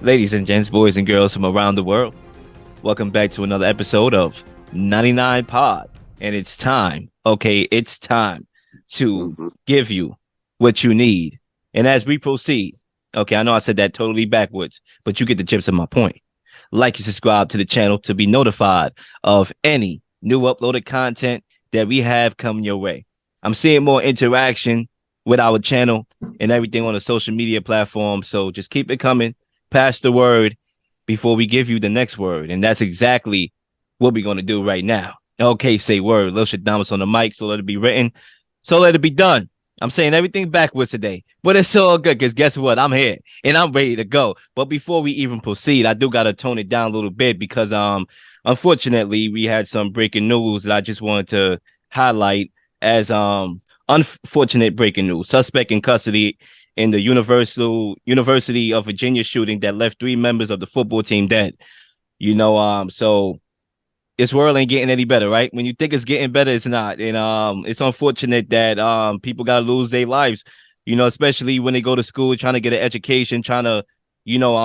Ladies and gents, boys and girls from around the world, welcome back to another episode of 99 Pod. And it's time, it's time to give you what you need. And as we proceed, I know I said that totally backwards, but you get the gist of my point. Like and subscribe to the channel to be notified of any new uploaded content that we have coming your way. I'm seeing more interaction with our channel and everything on the social media platform, so just keep it coming. Pass the word before we give you the next word. And that's exactly what we're going to do right now. Okay, say word. Lil Shadamas on the mic, so let it be written. So let it be done. I'm saying everything backwards today, but it's all good because guess what? I'm here and I'm ready to go. But before we even proceed, I do got to tone it down a little bit because unfortunately, we had some breaking news that I just wanted to highlight as unfortunate breaking news. Suspect in custody in the University of Virginia shooting that left 3 members of the football team dead. So this world ain't getting any better, right? When you think it's getting better, it's not. And it's unfortunate that people gotta lose their lives, especially when they go to school trying to get an education, trying to,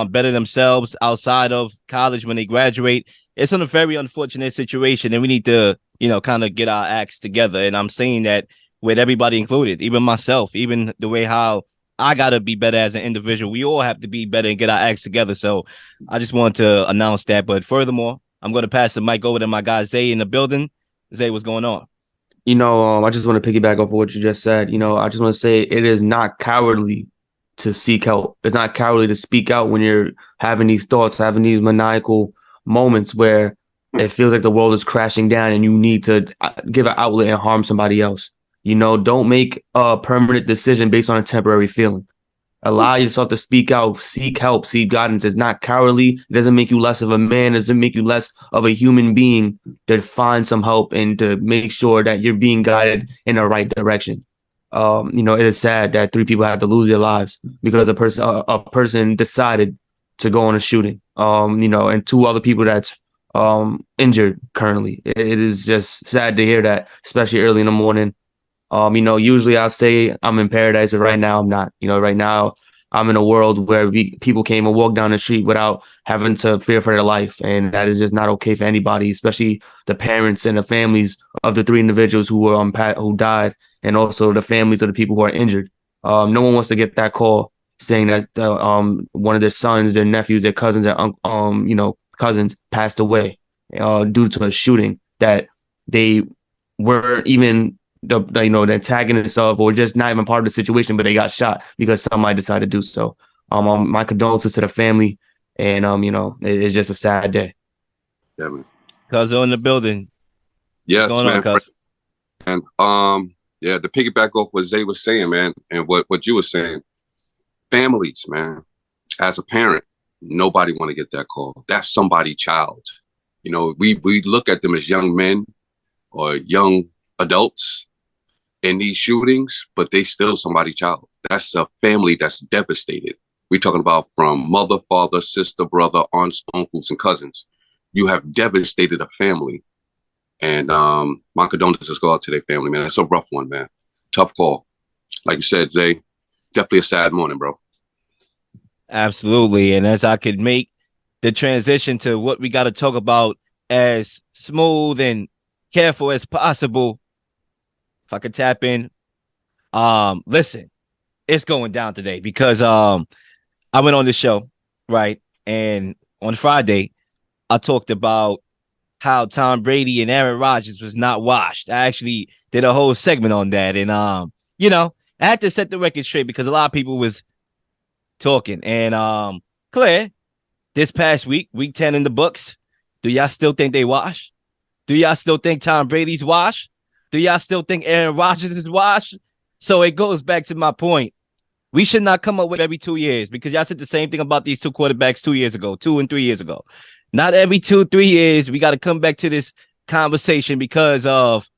better themselves outside of college when they graduate. It's a very unfortunate situation, and we need to, kind of get our acts together. And I'm saying that with everybody included, even myself, even the way how I got to be better as an individual. We all have to be better and get our acts together. So I just want to announce that. But furthermore, I'm going to pass the mic over to my guy, Zay, in the building. Zay, what's going on? I just want to piggyback off of what you just said. I just want to say it is not cowardly to seek help. It's not cowardly to speak out when you're having these thoughts, having these maniacal moments where it feels like the world is crashing down and you need to give an outlet and harm somebody else. Don't make a permanent decision based on a temporary feeling. Allow yourself to speak out, seek help, seek guidance. It's not cowardly. It doesn't make you less of a man. It doesn't make you less of a human being to find some help and to make sure that you're being guided in the right direction. It is sad that 3 people had to lose their lives because a person decided to go on a shooting. And 2 other people that's injured currently. It is just sad to hear that, especially early in the morning. Usually I'll say I'm in paradise, but right now I'm not. Right now I'm in a world where people can't even walk down the street without having to fear for their life. And that is just not okay for anybody, especially the parents and the families of the 3 individuals who were who died, and also the families of the people who are injured. No one wants to get that call saying that one of their sons, their nephews, their cousins, cousins passed away due to a shooting that they weren't even the antagonist of, or just not even part of the situation, but they got shot because somebody decided to do so. My condolences to the family, and it's just a sad day. Yeah, man. Cuzzo in the building. Yes, What's going man. on, Cuz? And to piggyback off what Zay was saying, man, and what you were saying, families, man. As a parent, nobody want to get that call. That's somebody's child. We look at them as young men or young adults in these shootings, but they still somebody's child. That's a family that's devastated. We're talking about from mother, father, sister, brother, aunts, uncles, and cousins. You have devastated a family. And my condolences go out to their family, man. It's a rough one, man. Tough call. Like you said, Zay, definitely a sad morning, bro. Absolutely. And as I could make the transition to what we got to talk about as smooth and careful as possible, if I could tap in, listen, it's going down today because I went on the show, right? And on Friday, I talked about how Tom Brady and Aaron Rodgers was not washed. I actually did a whole segment on that. And, I had to set the record straight because a lot of people was talking. And Claire, this past week 10 in the books, do y'all still think they wash? Do y'all still think Tom Brady's washed? Do y'all still think Aaron Rodgers is washed? So it goes back to my point. We should not come up with every 2 years because y'all said the same thing about these 2 quarterbacks 2 years ago, 2 and 3 years ago. Not every 2-3 years. We got to come back to this conversation because of,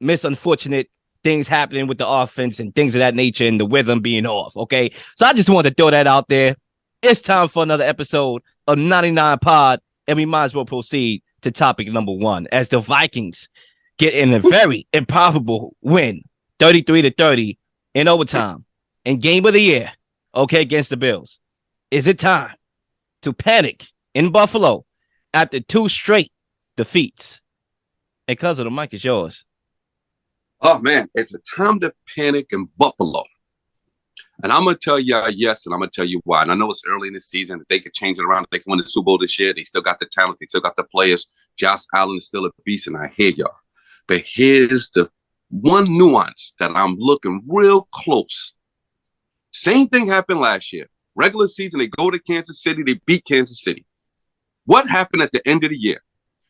unfortunate things happening with the offense and things of that nature and the rhythm being off. Okay. So I just wanted to throw that out there. It's time for another episode of 99 Pod, and we might as well proceed to topic number 1 as the Vikings get in a very improbable win, 33-30 in overtime, in game of the year, against the Bills. Is it time to panic in Buffalo after 2 straight defeats. And cousin, the mic is yours. Oh, man, it's a time to panic in Buffalo. And I'm going to tell you yes, and I'm going to tell you why. And I know it's early in the season. If they could change it around, if they can win the Super Bowl this year, they still got the talent. They still got the players. Josh Allen is still a beast, and I hear y'all. But here's the one nuance that I'm looking real close. Same thing happened last year. Regular season, they go to Kansas City. They beat Kansas City. What happened at the end of the year?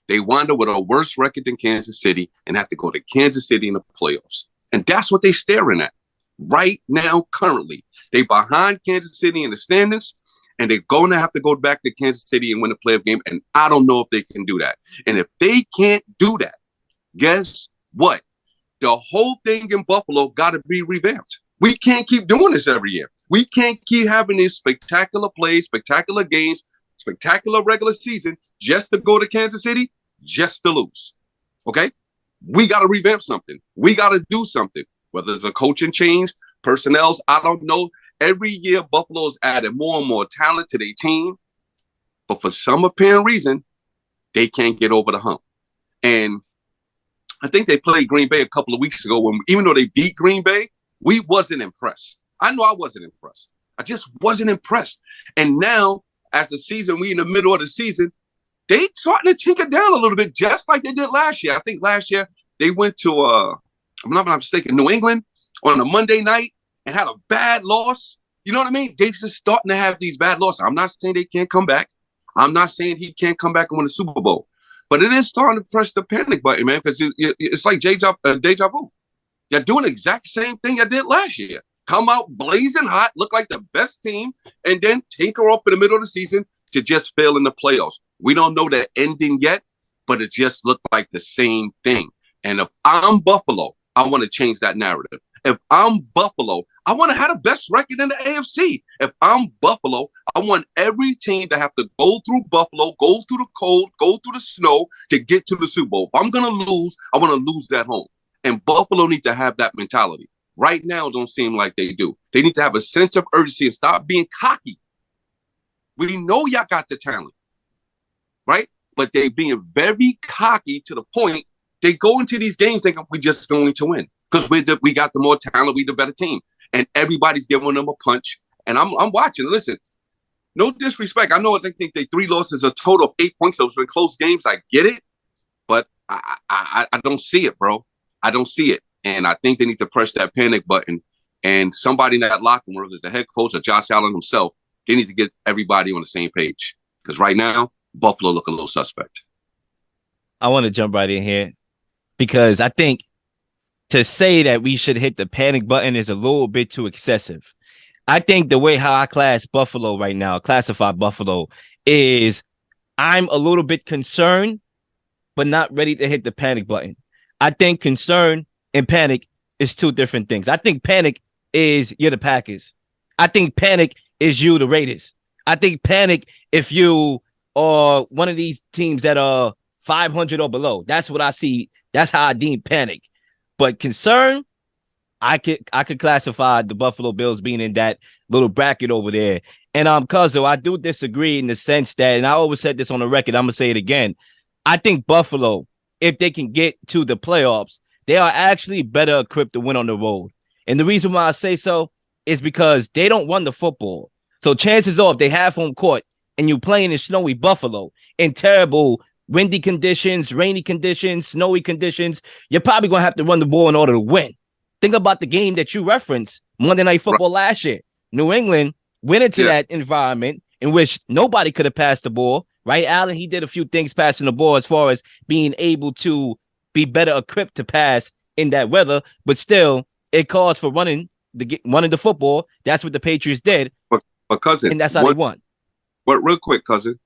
They wound up with a worse record than Kansas City and have to go to Kansas City in the playoffs. And that's what they're staring at right now, currently. They behind Kansas City in the standings, and they're going to have to go back to Kansas City and win a playoff game. And I don't know if they can do that. And if they can't do that, guess what? The whole thing in Buffalo got to be revamped. We can't keep doing this every year. We can't keep having these spectacular plays, spectacular games, spectacular regular season just to go to Kansas City, just to lose. Okay? We got to revamp something. We got to do something. Whether it's a coaching change, personnel, I don't know. Every year, Buffalo's added more and more talent to their team. But for some apparent reason, they can't get over the hump. And I think they played Green Bay a couple of weeks ago when, even though they beat Green Bay, we wasn't impressed. I know I wasn't impressed. I just wasn't impressed. And now, as the season, we in the middle of the season, they starting to tinker down a little bit, just like they did last year. I think last year they went to, I'm not mistaken, New England on a Monday night and had a bad loss. You know what I mean? They're just starting to have these bad losses. I'm not saying they can't come back. I'm not saying he can't come back and win a Super Bowl. But it is starting to press the panic button, man, because it's like deja vu. You're doing the exact same thing you did last year. Come out blazing hot, look like the best team, and then tinker up in the middle of the season to just fail in the playoffs. We don't know the ending yet, but it just looked like the same thing. And if I'm Buffalo, I want to change that narrative. If I'm Buffalo, I want to have the best record in the AFC. If I'm Buffalo, I want every team to have to go through Buffalo, go through the cold, go through the snow to get to the Super Bowl. If I'm going to lose, I want to lose that home. And Buffalo needs to have that mentality. Right now, it don't seem like they do. They need to have a sense of urgency and stop being cocky. We know y'all got the talent, right? But they being very cocky to the point they go into these games thinking we're just going to win because we got the more talent, we the better team, and everybody's giving them a punch. And I'm watching. Listen, no disrespect. I know they think they 3 losses, a total of 8 points. Those have been close games. I get it, but I don't see it, bro. I don't see it. And I think they need to press that panic button. And somebody in that locker room, whether it's the head coach or Josh Allen himself, they need to get everybody on the same page. Because right now, Buffalo look a little suspect. I want to jump right in here because I think to say that we should hit the panic button is a little bit too excessive. I think the way how I classify Buffalo is I'm a little bit concerned, but not ready to hit the panic button. I think concern and panic is 2 different things. I think panic is you're the Packers. I think panic is you, the Raiders. I think panic if you are one of these teams that are 500 or below. That's what I see. That's how I deem panic. But concern, I could classify the Buffalo Bills being in that little bracket over there. And Cuzzo, I do disagree in the sense that, and I always said this on the record, I'm gonna say it again. I think Buffalo, if they can get to the playoffs, they are actually better equipped to win on the road. And the reason why I say so is because they don't run the football. So chances are if they have home court and you're playing in snowy Buffalo in terrible windy conditions, rainy conditions, snowy conditions, you're probably going to have to run the ball in order to win. Think about the game that you referenced, Monday Night Football last year. New England went into that environment in which nobody could have passed the ball, right? Allen, he did a few things passing the ball as far as being able to be better equipped to pass in that weather, but still, it calls for running the football. That's what the Patriots did. But cousin, and that's how they won. But real quick, cousin,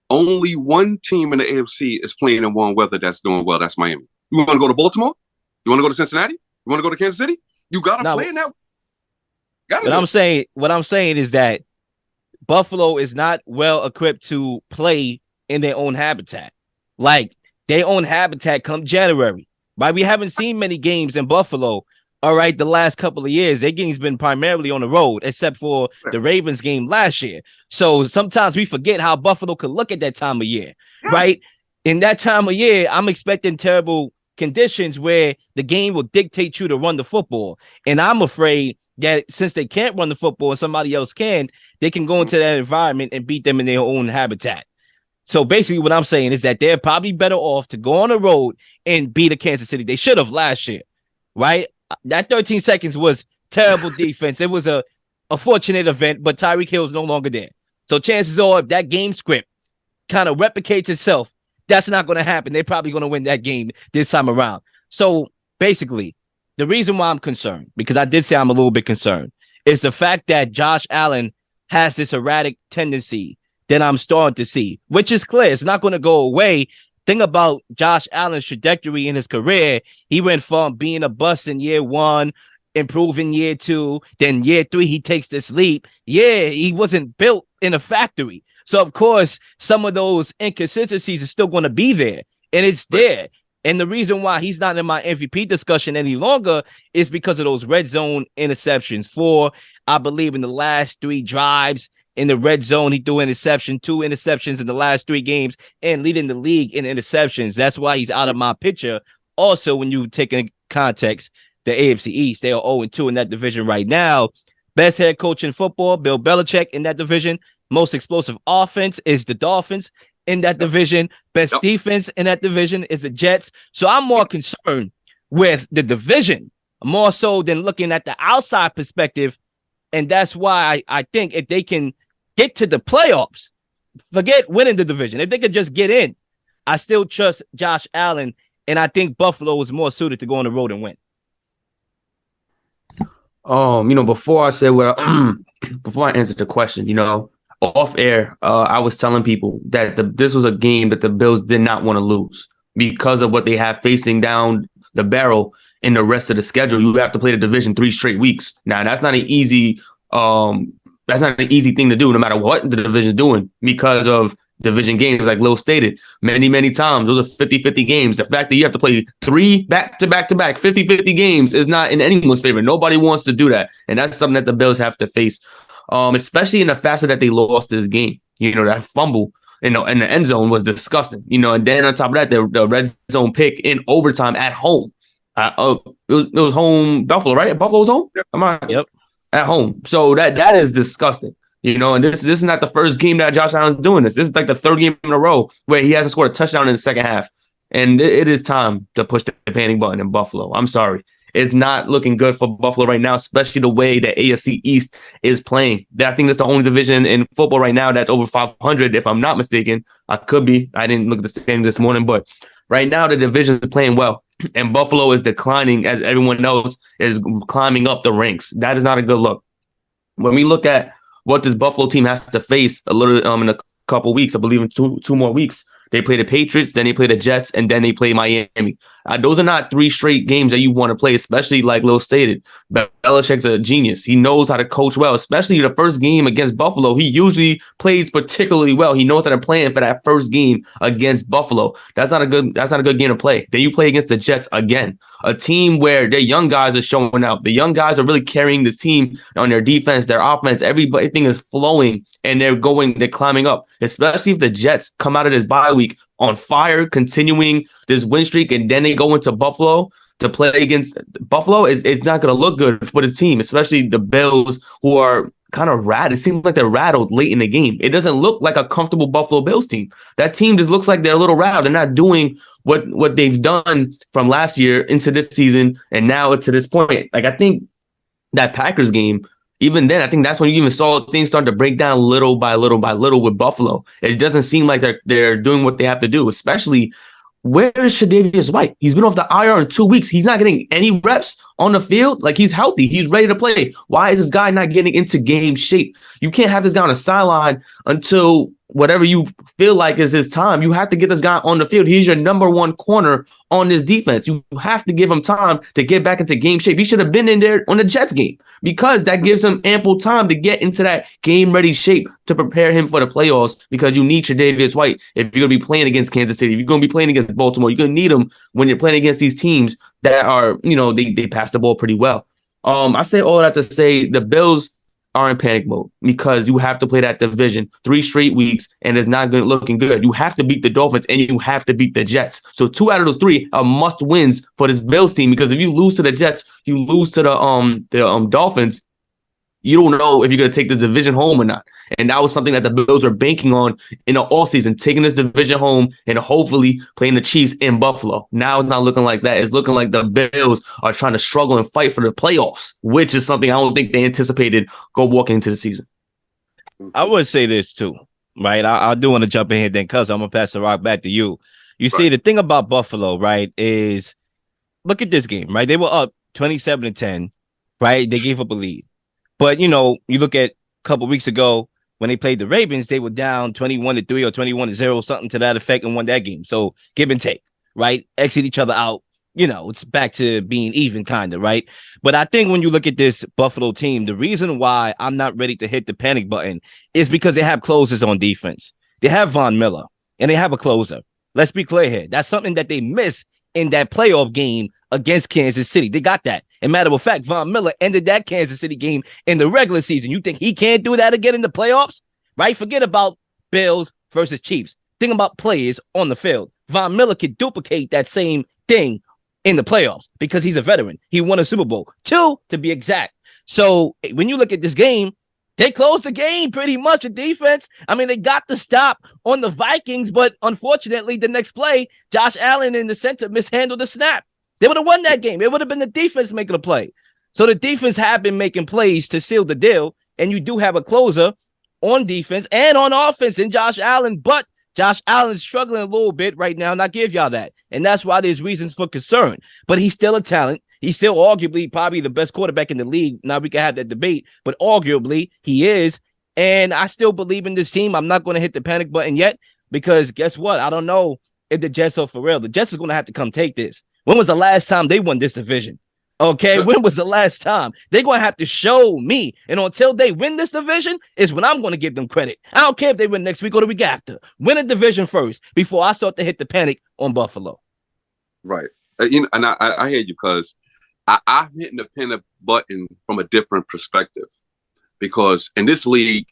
only one team in the AFC is playing in warm weather that's doing well. That's Miami. You want to go to Baltimore? You want to go to Cincinnati? You want to go to Kansas City? You got to play in that. What I'm saying is that Buffalo is not well equipped to play in their own habitat. Like their own habitat come January, right? We haven't seen many games in Buffalo All right, the last couple of years, their game's been primarily on the road, except for the Ravens game last year. So sometimes we forget how Buffalo could look at that time of year, right? In that time of year, I'm expecting terrible conditions where the game will dictate you to run the football. And I'm afraid that since they can't run the football and somebody else can, they can go into that environment and beat them in their own habitat. So basically what I'm saying is that they're probably better off to go on the road and beat a Kansas City. They should have last year, right? That 13 seconds was terrible defense. It was a fortunate event, but Tyreek Hill is no longer there. So chances are if that game script kind of replicates itself, that's not going to happen. They're probably going to win that game this time around. So basically, the reason why I'm concerned, because I did say I'm a little bit concerned, is the fact that Josh Allen has this erratic tendency that I'm starting to see, which is clear. It's not going to go away. Think about Josh Allen's trajectory in his career. He went from being a bust in year one, improving year two, then year three, he takes this leap. Yeah, he wasn't built in a factory. So, of course, some of those inconsistencies are still going to be there, and it's there. And the reason why he's not in my MVP discussion any longer is because of those red zone interceptions. I believe, in the last 3 drives, in the red zone, he threw 2 interceptions in the last 3 games, and leading the league in interceptions. That's why he's out of my picture. Also, when you take in context the AFC East, they are 0-2 in that division right now. Best head coach in football, Bill Belichick, in that division. Most explosive offense is the Dolphins in that division. Best defense in that division is the Jets. So I'm more concerned with the division, more so than looking at the outside perspective. And that's why I think if they can get to the playoffs, forget winning the division. If they could just get in, I still trust Josh Allen, and I think Buffalo is more suited to go on the road and win. Before I say before I answer the question, off air, I was telling people that this was a game that the Bills did not want to lose because of what they have facing down the barrel in the rest of the schedule. You have to play the division 3 straight weeks. Now, that's not an easy thing to do, no matter what the division is doing, because of division games, like Lil stated many, many times. Those are 50-50 games. The fact that you have to play 3 back-to-back 50-50 games is not in anyone's favor. Nobody wants to do that. And that's something that the Bills have to face, especially in the facet that they lost this game. That fumble, in the end zone was disgusting. And then on top of that, the red zone pick in overtime at home. It was home Buffalo, right? Buffalo's home? Yep. At home. So that is disgusting. And this is not the first game that Josh Allen's doing this. This is like the 3rd game in a row where he hasn't scored a touchdown in the second half. And it is time to push the panic button in Buffalo. I'm sorry. It's not looking good for Buffalo right now, especially the way the AFC East is playing. I think that's the only division in football right now that's over 500, if I'm not mistaken. I could be. I didn't look at the standings this morning, but right now the division is playing well. And Buffalo is declining, as everyone knows, is climbing up the ranks. That is not a good look. When we look at what this Buffalo team has to face in a couple weeks, I believe in two more weeks, they play the Patriots, then they play the Jets, and then they play Miami. Those are not 3 straight games that you want to play, especially like Lil stated. Belichick's a genius. He knows how to coach well, especially the first game against Buffalo. He usually plays particularly well. He knows how to plan for that first game against Buffalo. That's not a good game to play. Then you play against the Jets again, a team where their young guys are showing out. The young guys are really carrying this team on their defense, their offense. Everything is flowing, and they're climbing up, especially if the Jets come out of this bye week on fire, continuing this win streak, and then they go into Buffalo to play against Buffalo. It's not going to look good for this team, especially the Bills, who are kind of rattled. It seems like they're rattled late in the game. It doesn't look like a comfortable Buffalo Bills team. That team just looks like they're a little rattled. They're not doing what they've done from last year into this season and now to this point. Like, I think that Packers game, even then, I think that's when you even saw things start to break down little by little by little with Buffalo. It doesn't seem like they're doing what they have to do, especially where is Tre'Davious White? He's been off the IR in 2 weeks. He's not getting any reps on the field. Like, he's healthy. He's ready to play. Why is this guy not getting into game shape? You can't have this guy on the sideline until whatever you feel like is his time. You have to get this guy on the field. He's your number one corner on this defense. You have to give him time to get back into game shape. He should have been in there on the Jets game because that gives him ample time to get into that game-ready shape to prepare him for the playoffs because you need Tre'Davious White if you're going to be playing against Kansas City. If you're going to be playing against Baltimore, you're going to need him when you're playing against these teams that are, they pass the ball pretty well. I say all that to say the Bills are in panic mode because you have to play that division 3 straight weeks and it's not looking good. You have to beat the Dolphins and you have to beat the Jets. So 2 out of those 3 are must wins for this Bills team because if you lose to the Jets, you lose to the Dolphins, you don't know if you're going to take the division home or not. And that was something that the Bills are banking on in the offseason, taking this division home and hopefully playing the Chiefs in Buffalo. Now it's not looking like that. It's looking like the Bills are trying to struggle and fight for the playoffs, which is something I don't think they anticipated go walking into the season. I would say this too, right? I do want to jump in here then, cuz I'm going to pass the rock back to you. You see, the thing about Buffalo, right, is look at this game, right? They were up 27-10, right? They gave up a lead. But, you look at a couple weeks ago when they played the Ravens, they were down 21-3 or 21-0, something to that effect, and won that game. So give and take, right? Exit each other out. It's back to being even kind of, right? But I think when you look at this Buffalo team, the reason why I'm not ready to hit the panic button is because they have closers on defense. They have Von Miller, and they have a closer. Let's be clear here. That's something that they missed in that playoff game against Kansas City. They got that. And matter of fact, Von Miller ended that Kansas City game in the regular season. You think he can't do that again in the playoffs? Right? Forget about Bills versus Chiefs. Think about players on the field. Von Miller could duplicate that same thing in the playoffs because he's a veteran. He won a Super Bowl, 2 to be exact. So when you look at this game, they closed the game pretty much in defense. I mean, they got the stop on the Vikings, but unfortunately, the next play, Josh Allen in the center mishandled the snap. They would have won that game. It would have been the defense making a play. So the defense have been making plays to seal the deal, and you do have a closer on defense and on offense in Josh Allen, but Josh Allen's struggling a little bit right now, and I give y'all that. And that's why there's reasons for concern. But he's still a talent. He's still arguably probably the best quarterback in the league. Now we can have that debate, but arguably he is. And I still believe in this team. I'm not going to hit the panic button yet because guess what? I don't know if the Jets are for real. The Jets are going to have to come take this. When was the last time they won this division? Okay, when was the last time? They're going to have to show me. And until they win this division is when I'm going to give them credit. I don't care if they win next week or the week after. Win a division first before I start to hit the panic on Buffalo. Right. And I hear you because I'm hitting the panic button from a different perspective because in this league,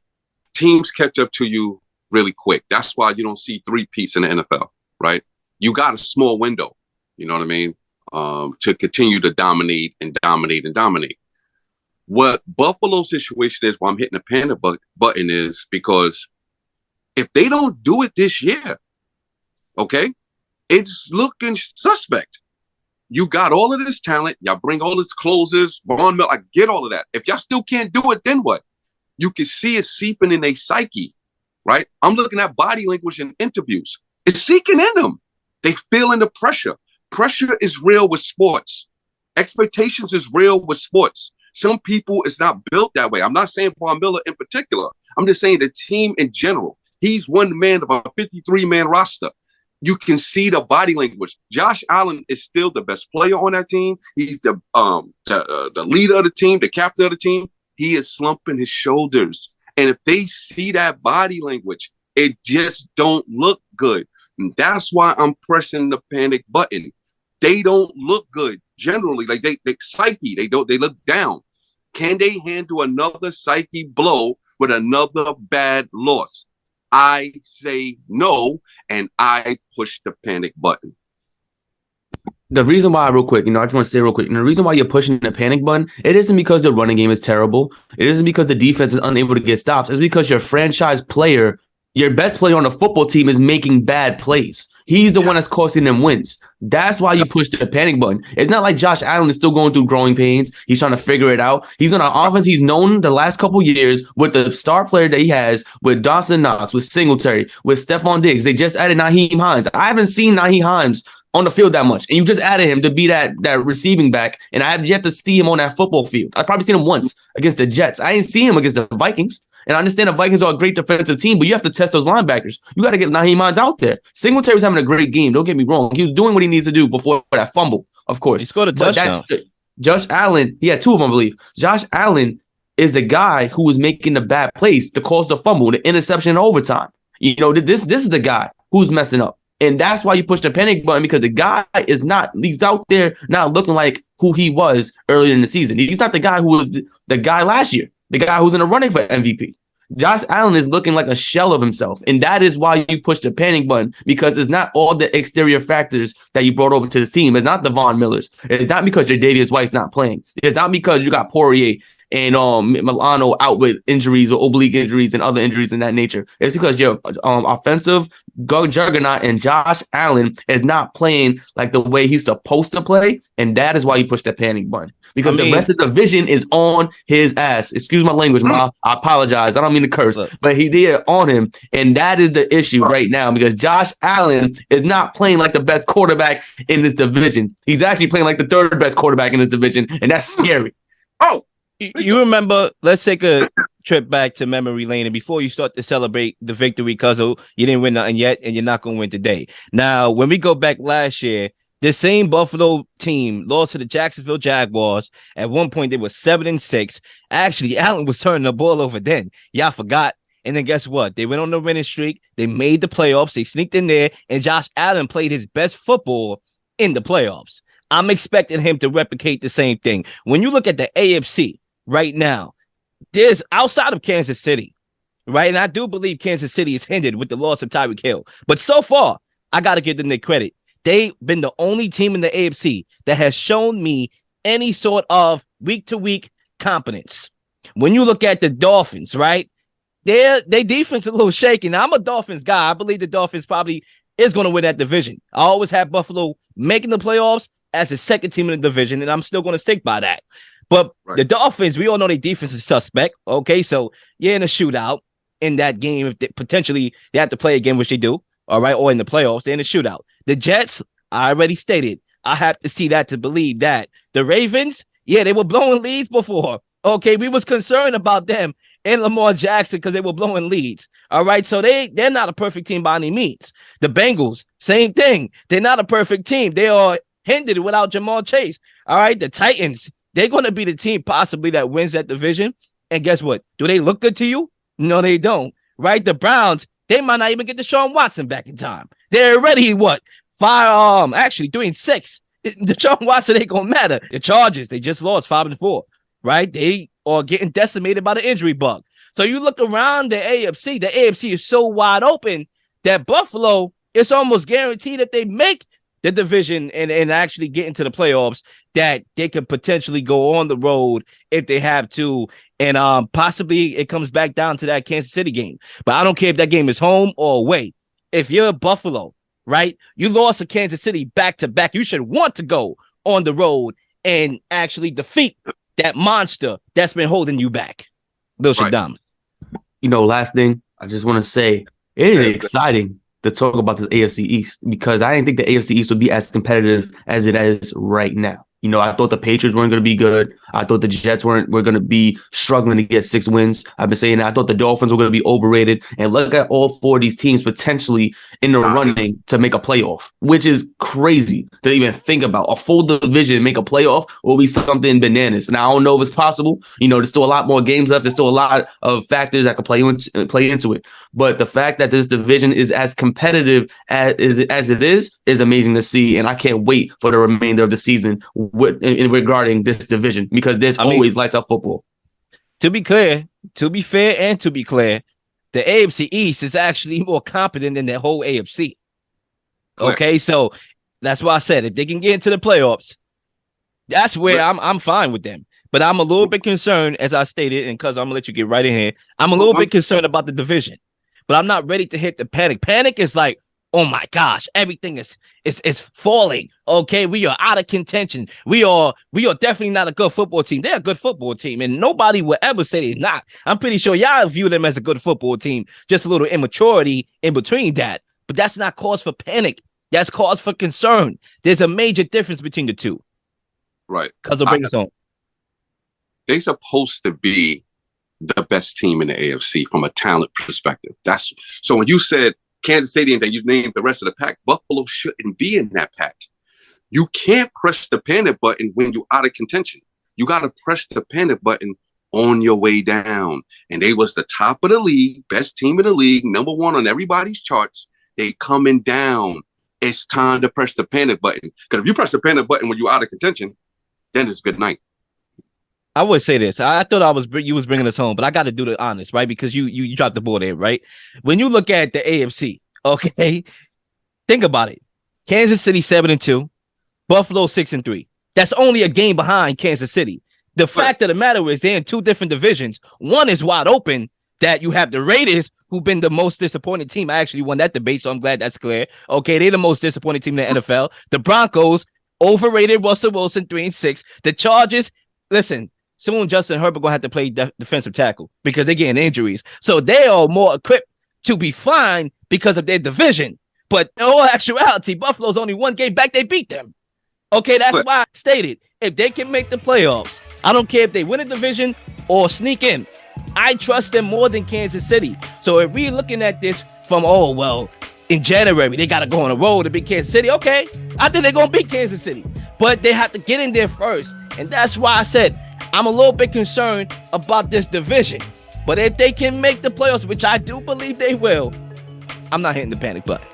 teams catch up to you really quick. That's why you don't see 3-peats in the NFL, right? You got a small window, you know what I mean, to continue to dominate and dominate and dominate. What Buffalo's situation is, why I'm hitting the panic button is because if they don't do it this year, okay, it's looking suspect. You got all of this talent. Y'all bring all this closers, Von Miller. I get all of that. If y'all still can't do it, then what? You can see it seeping in their psyche, right? I'm looking at body language in interviews. It's seeping in them. They feeling the pressure. Pressure is real with sports. Expectations is real with sports. Some people, it's not built that way. I'm not saying Von Miller in particular. I'm just saying the team in general. He's one man of a 53-man roster. You can see the body language. Josh Allen is still the best player on that team. He's the leader of the team, the captain of the team. He is slumping his shoulders. And if they see that body language, it just don't look good. And that's why I'm pressing the panic button. They don't look good generally. Like they psyche, they look down. Can they handle another psyche blow with another bad loss? I say no, and I push the panic button. The reason why, real quick, I just want to say real quick, and the reason why you're pushing the panic button, it isn't because the running game is terrible. It isn't because the defense is unable to get stops. It's because your franchise player, your best player on the football team is making bad plays. He's the one that's costing them wins. That's why you push the panic button. It's not like Josh Allen is still going through growing pains. He's trying to figure it out. He's on an offense he's known the last couple years with the star player that he has, with Dawson Knox, with Singletary, with Stephon Diggs. They just added Nyheim Hines. I haven't seen Nyheim Hines on the field that much, and you just added him to be that receiving back, and I have yet to see him on that football field. I've probably seen him once against the Jets. I didn't see him against the Vikings. And I understand the Vikings are a great defensive team, but you have to test those linebackers. You got to get Naheem Hines out there. Singletary's having a great game. Don't get me wrong. He was doing what he needs to do before that fumble, of course. He scored a but touchdown. Josh Allen, he had 2 of them, I believe. Josh Allen is the guy who was making the bad plays to cause the fumble, the interception in overtime. You know, this is the guy who's messing up. And that's why you push the panic button, because the guy he's out there not looking like who he was earlier in the season. He's not the guy who was the guy last year, the guy who's in the running for MVP. Josh Allen is looking like a shell of himself. And that is why you push the panic button, because it's not all the exterior factors that you brought over to the team. It's not the Von Millers. It's not because your Davius White's not playing. It's not because you got Poirier and Milano out with injuries or oblique injuries and other injuries in that nature. It's because your offensive juggernaut and Josh Allen is not playing like the way he's supposed to play, and that is why you push that panic button. Because the rest of the division is on his ass. Excuse my language, Ma. I apologize. I don't mean to curse, but he did on him, and that is the issue right now, because Josh Allen is not playing like the best quarterback in this division. He's actually playing like the 3rd best quarterback in this division, and that's scary. Oh! You remember, let's take a trip back to memory lane, and before you start to celebrate the victory, because you didn't win nothing yet, and you're not going to win today. Now, when we go back last year, this same Buffalo team lost to the Jacksonville Jaguars. At one point, they were 7-6. Actually, Allen was turning the ball over then. Y'all forgot. And then guess what? They went on the winning streak. They made the playoffs. They sneaked in there, and Josh Allen played his best football in the playoffs. I'm expecting him to replicate the same thing. When you look at the AFC, right now, there's outside of Kansas City, right? And I do believe Kansas City is hindered with the loss of Tyreek Hill. But so far, I got to give them their credit. They've been the only team in the AFC that has shown me any sort of week-to-week competence. When you look at the Dolphins, right? Their defense is a little shaky. Now, I'm a Dolphins guy. I believe the Dolphins probably is going to win that division. I always have Buffalo making the playoffs as the 2nd team in the division, and I'm still going to stick by that. But the Dolphins, we all know their defense is suspect. Okay, so you're in a shootout in that game. If potentially they have to play again, which they do, all right, or in the playoffs, they're in a shootout. The Jets, I already stated, I have to see that to believe that. The Ravens, yeah, they were blowing leads before. Okay, we was concerned about them and Lamar Jackson because they were blowing leads. All right, so they're not a perfect team by any means. The Bengals, same thing. They're not a perfect team. They are hindered without Jamar Chase. All right, the Titans, they're going to be the team possibly that wins that division. And guess what? Do they look good to you? No, they don't. Right? The Browns, they might not even get Deshaun Watson back in time. They're already, actually 3-6. Deshaun Watson ain't going to matter. The Chargers, they just lost 5-4. Right? They are getting decimated by the injury bug. So you look around the AFC is so wide open that Buffalo, it's almost guaranteed that they make the division and actually get into the playoffs, that they could potentially go on the road if they have to. And possibly it comes back down to that Kansas City game. But I don't care if that game is home or away. If you're Buffalo, right, you lost to Kansas City back-to-back, you should want to go on the road and actually defeat that monster that's been holding you back. Bill Shadam. You know, last thing, I just want to say, it is exciting to talk about this AFC East, because I didn't think the AFC East would be as competitive as it is right now. You know, I thought the Patriots weren't going to be good. I thought the Jets were going to be struggling to get 6 wins. I've been saying that. I thought the Dolphins were going to be overrated. And look at all 4 of these teams potentially in the running to make a playoff, which is crazy to even think about. A full division make a playoff will be something bananas. And I don't know if it's possible. You know, there's still a lot more games left. There's still a lot of factors that could play into it. But the fact that this division is as competitive as it is amazing to see. And I can't wait for the remainder of the season regarding this division, because there's always lights out football. To be clear, to be fair, and to be clear, the AFC East is actually more competent than the whole AFC. Okay, so that's why I said if they can get into the playoffs, that's where I'm fine with them. But I'm a little bit concerned, as I stated, and because I'm gonna let you get right in here, I'm a little bit concerned about the division. But I'm not ready to hit the panic. Panic is like, oh my gosh, everything is falling. Okay, we are out of contention. We are definitely not a good football team. They're a good football team, and nobody will ever say they're not. I'm pretty sure y'all view them as a good football team. Just a little immaturity in between that. But that's not cause for panic. That's cause for concern. There's a major difference between the two. Right. Because they'll bring us home. They supposed to be the best team in the AFC from a talent perspective. That's so when you said Kansas City and then you named the rest of the pack, Buffalo shouldn't be in that pack. You can't press the panic button when you're out of contention. You got to press the panic button on your way down. And they was the top of the league, best team in the league, number one on everybody's charts. They coming down. It's time to press the panic button. Because if you press the panic button when you're out of contention, then it's good night. I would say this. I thought you was bringing us home, but I got to do the honest, right? Because you dropped the ball there, right? When you look at the AFC, okay, think about it. Kansas City 7-2, Buffalo 6-3. That's only a game behind Kansas City. The fact of the matter is they're in two different divisions. One is wide open. That you have the Raiders, who've been the most disappointing team. I actually won that debate, so I'm glad that's clear. Okay, they're the most disappointing team in the NFL. The Broncos, overrated Russell Wilson, 3-6. The Chargers, listen, soon Justin Herbert gonna have to play defensive tackle because they're getting injuries. So they are more equipped to be fine because of their division. But in all actuality, Buffalo's only one game back. They beat them. Okay, that's why I stated if they can make the playoffs, I don't care if they win a division or sneak in. I trust them more than Kansas City. So if we're looking at this from, in January, they got to go on a road to beat Kansas City. Okay, I think they're going to beat Kansas City. But they have to get in there first. And that's why I said I'm a little bit concerned about this division. But if they can make the playoffs, which I do believe they will, I'm not hitting the panic button.